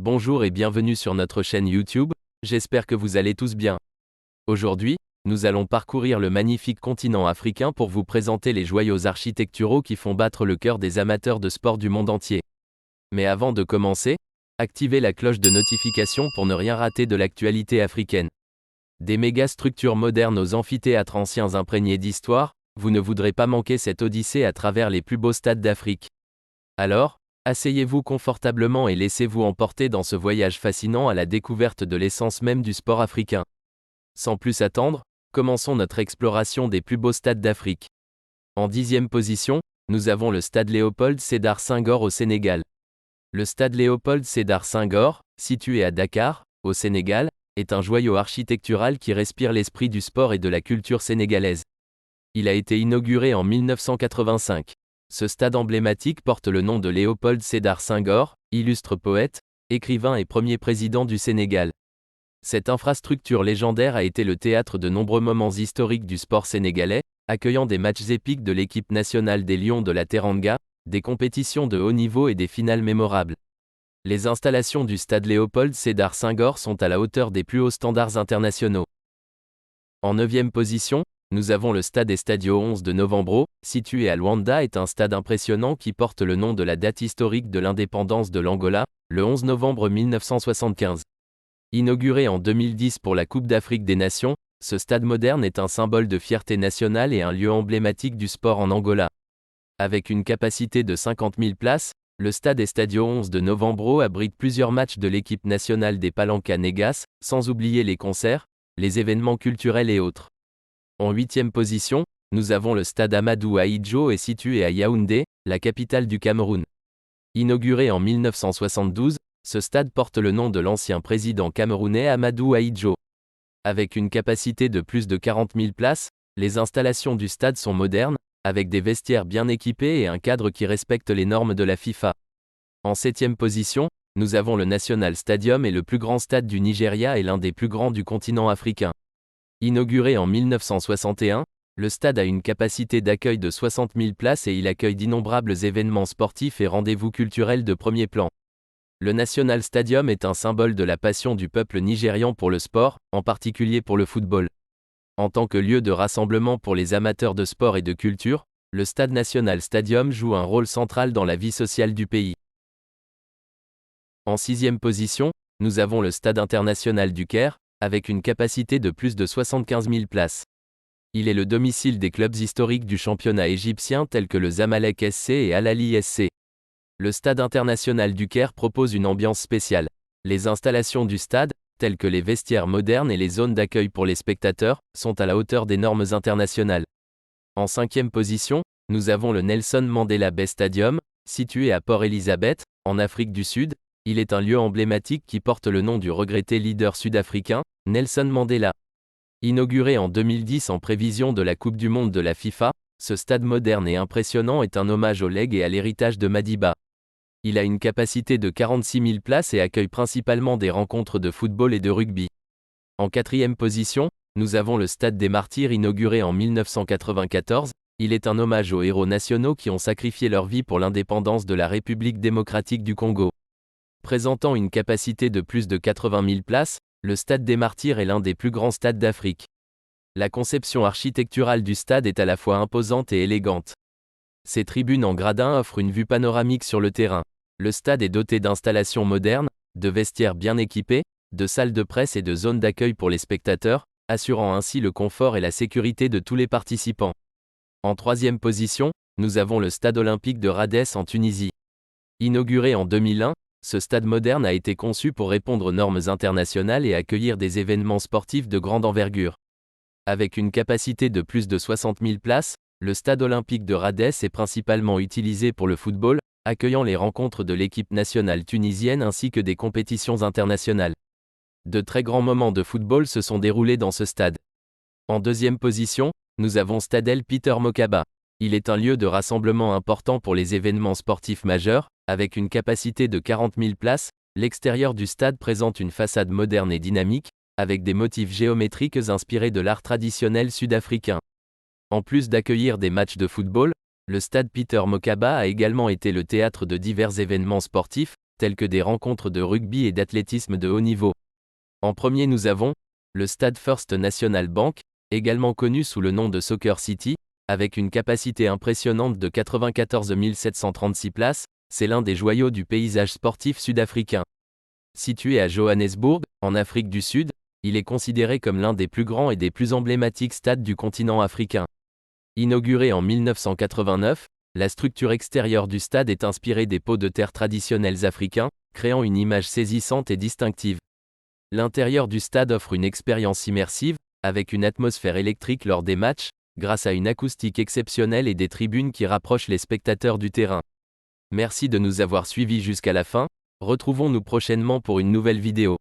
Bonjour et bienvenue sur notre chaîne YouTube, j'espère que vous allez tous bien. Aujourd'hui, nous allons parcourir le magnifique continent africain pour vous présenter les joyaux architecturaux qui font battre le cœur des amateurs de sport du monde entier. Mais avant de commencer, activez la cloche de notification pour ne rien rater de l'actualité africaine. Des méga structures modernes aux amphithéâtres anciens imprégnés d'histoire, vous ne voudrez pas manquer cette odyssée à travers les plus beaux stades d'Afrique. Alors, asseyez-vous confortablement et laissez-vous emporter dans ce voyage fascinant à la découverte de l'essence même du sport africain. Sans plus attendre, commençons notre exploration des plus beaux stades d'Afrique. En 10e position, nous avons le stade Léopold Sédar Senghor au Sénégal. Le stade Léopold Sédar Senghor, situé à Dakar, au Sénégal, est un joyau architectural qui respire l'esprit du sport et de la culture sénégalaise. Il a été inauguré en 1985. Ce stade emblématique porte le nom de Léopold Sédar Senghor, illustre poète, écrivain et premier président du Sénégal. Cette infrastructure légendaire a été le théâtre de nombreux moments historiques du sport sénégalais, accueillant des matchs épiques de l'équipe nationale des Lions de la Teranga, des compétitions de haut niveau et des finales mémorables. Les installations du stade Léopold Sédar Senghor sont à la hauteur des plus hauts standards internationaux. En 9e position, nous avons le stade Estadio 11 de Novembro, situé à Luanda, est un stade impressionnant qui porte le nom de la date historique de l'indépendance de l'Angola, le 11 novembre 1975. Inauguré en 2010 pour la Coupe d'Afrique des Nations, ce stade moderne est un symbole de fierté nationale et un lieu emblématique du sport en Angola. Avec une capacité de 50 000 places, le stade Estadio 11 de Novembro abrite plusieurs matchs de l'équipe nationale des Palanca Négas, sans oublier les concerts, les événements culturels et autres. En 8e position, nous avons le stade Amadou Ahidjo est situé à Yaoundé, la capitale du Cameroun. Inauguré en 1972, ce stade porte le nom de l'ancien président camerounais Amadou Ahidjo. Avec une capacité de plus de 40 000 places, les installations du stade sont modernes, avec des vestiaires bien équipés et un cadre qui respecte les normes de la FIFA. En 7e position, nous avons le National Stadium est le plus grand stade du Nigeria et l'un des plus grands du continent africain. Inauguré en 1961, le stade a une capacité d'accueil de 60 000 places et il accueille d'innombrables événements sportifs et rendez-vous culturels de premier plan. Le National Stadium est un symbole de la passion du peuple nigérian pour le sport, en particulier pour le football. En tant que lieu de rassemblement pour les amateurs de sport et de culture, le Stade National Stadium joue un rôle central dans la vie sociale du pays. En 6e position, nous avons le Stade international du Caire, avec une capacité de plus de 75 000 places. Il est le domicile des clubs historiques du championnat égyptien tels que le Zamalek SC et Al Ahly SC. Le Stade international du Caire propose une ambiance spéciale. Les installations du stade, telles que les vestiaires modernes et les zones d'accueil pour les spectateurs, sont à la hauteur des normes internationales. En 5e position, nous avons le Nelson Mandela Bay Stadium, situé à Port Elizabeth, en Afrique du Sud. Il est un lieu emblématique qui porte le nom du regretté leader sud-africain, Nelson Mandela. Inauguré en 2010 en prévision de la Coupe du Monde de la FIFA, ce stade moderne et impressionnant est un hommage au legs et à l'héritage de Madiba. Il a une capacité de 46 000 places et accueille principalement des rencontres de football et de rugby. En 4e position, nous avons le Stade des Martyrs inauguré en 1994. Il est un hommage aux héros nationaux qui ont sacrifié leur vie pour l'indépendance de la République démocratique du Congo. Présentant une capacité de plus de 80 000 places, le Stade des Martyrs est l'un des plus grands stades d'Afrique. La conception architecturale du stade est à la fois imposante et élégante. Ses tribunes en gradin offrent une vue panoramique sur le terrain. Le stade est doté d'installations modernes, de vestiaires bien équipés, de salles de presse et de zones d'accueil pour les spectateurs, assurant ainsi le confort et la sécurité de tous les participants. En 3e position, nous avons le Stade olympique de Radès en Tunisie. Inauguré en 2001, ce stade moderne a été conçu pour répondre aux normes internationales et accueillir des événements sportifs de grande envergure. Avec une capacité de plus de 60 000 places, le Stade olympique de Radès est principalement utilisé pour le football, accueillant les rencontres de l'équipe nationale tunisienne ainsi que des compétitions internationales. De très grands moments de football se sont déroulés dans ce stade. En 2e position, nous avons Stade El Peter Mokaba. Il est un lieu de rassemblement important pour les événements sportifs majeurs, avec une capacité de 40 000 places. L'extérieur du stade présente une façade moderne et dynamique, avec des motifs géométriques inspirés de l'art traditionnel sud-africain. En plus d'accueillir des matchs de football, le stade Peter Mokaba a également été le théâtre de divers événements sportifs, tels que des rencontres de rugby et d'athlétisme de haut niveau. En premier nous avons le stade First National Bank, également connu sous le nom de Soccer City, avec une capacité impressionnante de 94 736 places, c'est l'un des joyaux du paysage sportif sud-africain. Situé à Johannesburg, en Afrique du Sud, il est considéré comme l'un des plus grands et des plus emblématiques stades du continent africain. Inauguré en 1989, la structure extérieure du stade est inspirée des pots de terre traditionnels africains, créant une image saisissante et distinctive. L'intérieur du stade offre une expérience immersive, avec une atmosphère électrique lors des matchs, grâce à une acoustique exceptionnelle et des tribunes qui rapprochent les spectateurs du terrain. Merci de nous avoir suivis jusqu'à la fin, retrouvons-nous prochainement pour une nouvelle vidéo.